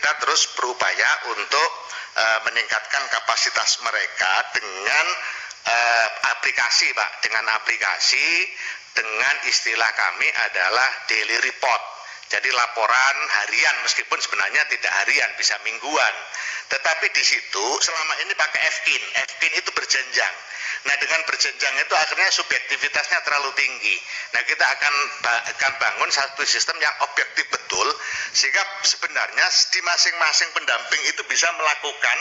kita terus berupaya untuk meningkatkan kapasitas mereka dengan aplikasi, Pak, dengan istilah kami adalah daily report. Jadi laporan harian, meskipun sebenarnya tidak harian, bisa mingguan. Tetapi di situ selama ini pakai FKIN. FKIN itu berjenjang. Nah, dengan berjenjang itu akhirnya subjektivitasnya terlalu tinggi. Nah, kita akan bangun satu sistem yang objektif betul, sehingga sebenarnya di masing-masing pendamping itu bisa melakukan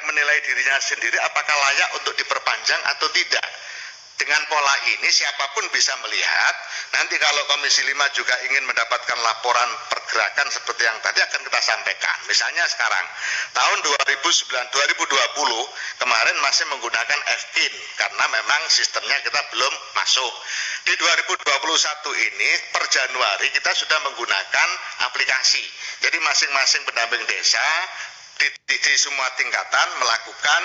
menilai dirinya sendiri apakah layak untuk diperpanjang atau tidak. Dengan pola ini siapapun bisa melihat. Nanti kalau Komisi 5 juga ingin mendapatkan laporan pergerakan seperti yang tadi akan kita sampaikan. Misalnya sekarang tahun 2020 kemarin masih menggunakan FKIN karena memang sistemnya kita belum masuk. Di 2021 ini per Januari kita sudah menggunakan aplikasi. Jadi masing-masing pendamping desa di semua tingkatan melakukan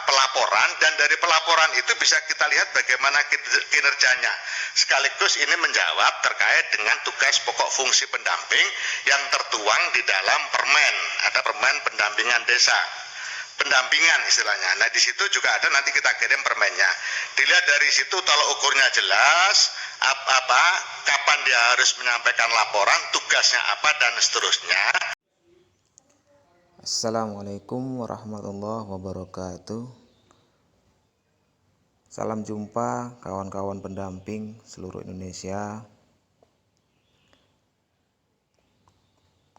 pelaporan, dan dari pelaporan itu bisa kita lihat bagaimana kinerjanya. Sekaligus ini menjawab terkait dengan tugas pokok fungsi pendamping yang tertuang di dalam permen. Ada permen pendampingan desa, pendampingan istilahnya. Nah, di situ juga ada, nanti kita kirim permennya. Dilihat dari situ tolak ukurnya jelas, kapan dia harus menyampaikan laporan, tugasnya apa, dan seterusnya. Assalamualaikum warahmatullahi wabarakatuh. Salam jumpa kawan-kawan pendamping seluruh Indonesia.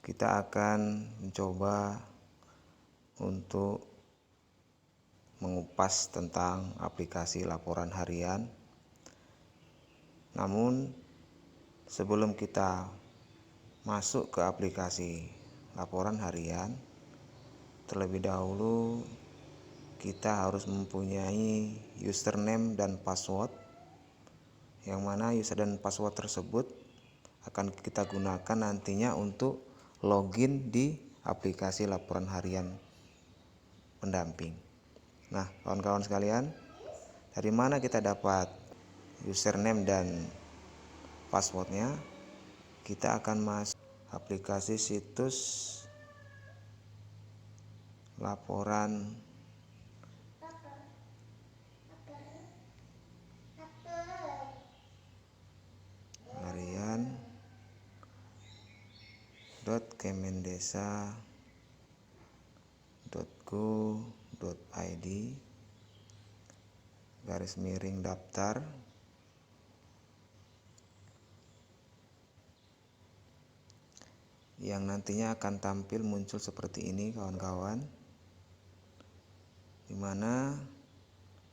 Kita akan mencoba untuk mengupas tentang aplikasi laporan harian. Namun sebelum kita masuk ke aplikasi laporan harian, terlebih dahulu kita harus mempunyai username dan password, yang mana user dan password tersebut akan kita gunakan nantinya untuk login di aplikasi laporan harian pendamping. Nah, kawan-kawan sekalian, dari mana kita dapat username dan passwordnya? Kita akan masuk aplikasi situs laporan harian .kemendesa.go.id /daftar. Yang nantinya akan tampil muncul seperti ini, kawan-kawan, dimana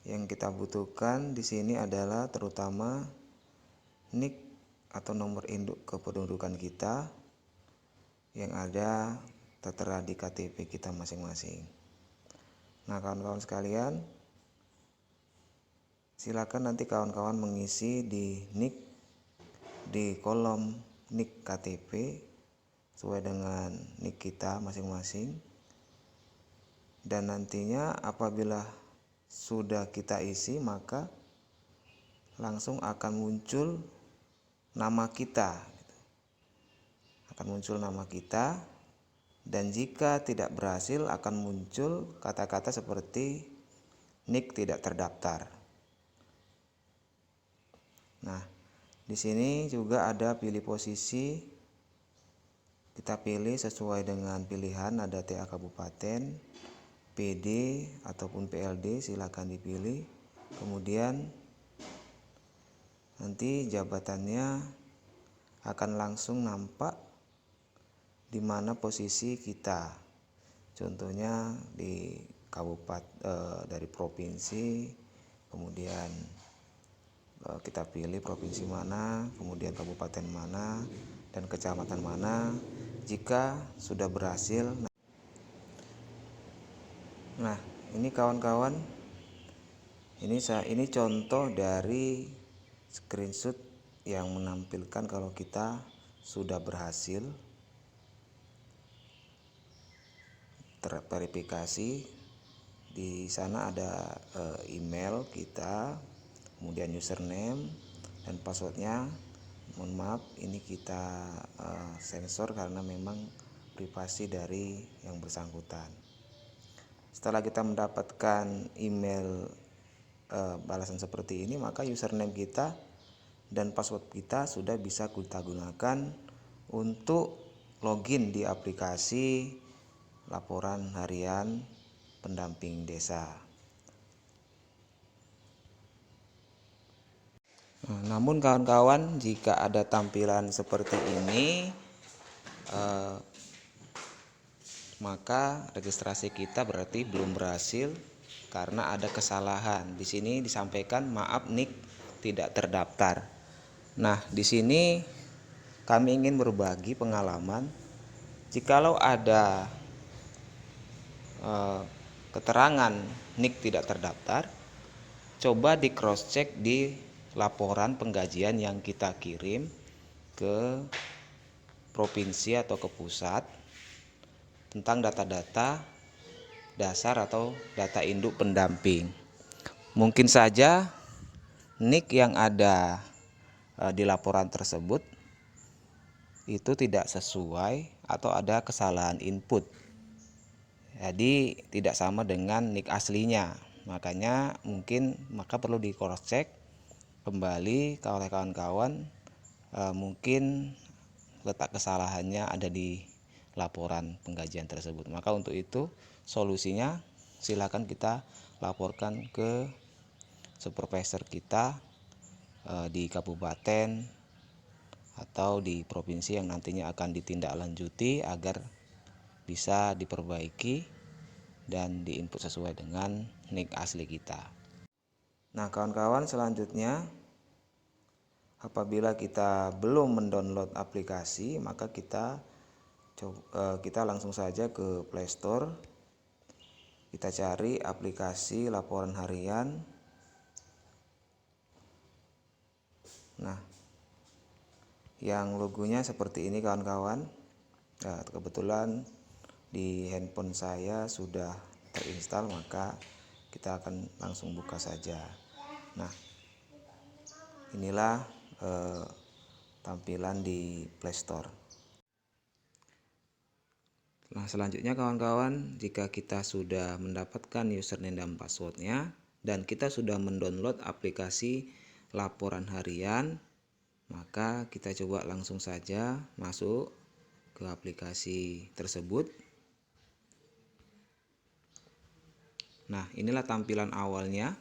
yang kita butuhkan di sini adalah terutama NIK atau nomor induk kependudukan kita yang ada tertera di KTP kita masing-masing. Nah, kawan-kawan sekalian, silakan nanti kawan-kawan mengisi di NIK di kolom NIK KTP sesuai dengan NIK kita masing-masing. Dan nantinya apabila sudah kita isi, maka langsung akan muncul nama kita. Dan jika tidak berhasil akan muncul kata-kata seperti NIK tidak terdaftar. Nah, di sini juga ada pilih posisi. Kita pilih sesuai dengan pilihan, ada TA kabupaten, PD ataupun PLD, silakan dipilih. Kemudian nanti jabatannya akan langsung nampak di mana posisi kita. Contohnya di kabupaten, dari provinsi, kemudian kita pilih provinsi mana, kemudian kabupaten mana, dan kecamatan mana. Jika sudah berhasil, nah ini kawan-kawan, ini contoh dari screenshot yang menampilkan kalau kita sudah berhasil terverifikasi. Di sana ada email kita, kemudian username dan passwordnya. Mohon maaf, ini kita sensor karena memang privasi dari yang bersangkutan. Setelah kita mendapatkan email balasan seperti ini, maka username kita dan password kita sudah bisa kita gunakan untuk login di aplikasi laporan harian pendamping desa. Namun kawan-kawan, jika ada tampilan seperti ini, maka registrasi kita berarti belum berhasil karena ada kesalahan. Di sini disampaikan maaf nik tidak terdaftar. Nah, di sini kami ingin berbagi pengalaman. Jikalau ada keterangan nik tidak terdaftar, coba di cross check di laporan penggajian yang kita kirim ke provinsi atau ke pusat tentang data-data dasar atau data induk pendamping. Mungkin saja nik yang ada di laporan tersebut itu tidak sesuai atau ada kesalahan input. Jadi tidak sama dengan nik aslinya. Makanya maka perlu di cross check kembali oleh kawan-kawan, mungkin letak kesalahannya ada di laporan penggajian tersebut. Maka untuk itu solusinya silakan kita laporkan ke supervisor kita di kabupaten atau di provinsi yang nantinya akan ditindaklanjuti agar bisa diperbaiki dan diinput sesuai dengan nik asli kita. Nah kawan-kawan, selanjutnya apabila kita belum mendownload aplikasi, maka kita langsung saja ke Play Store. Kita cari aplikasi laporan harian. Nah, yang logonya seperti ini kawan-kawan. Nah, kebetulan di handphone saya sudah terinstall, maka kita akan langsung buka saja. Nah, inilah tampilan di Play Store. Nah, selanjutnya kawan-kawan, jika kita sudah mendapatkan username dan passwordnya dan kita sudah mendownload aplikasi laporan harian, maka kita coba langsung saja masuk ke aplikasi tersebut. Nah, inilah tampilan awalnya.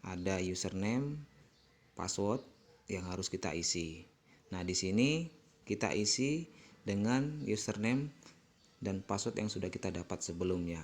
Ada username, password yang harus kita isi. Nah, di sini kita isi dengan username dan password yang sudah kita dapat sebelumnya.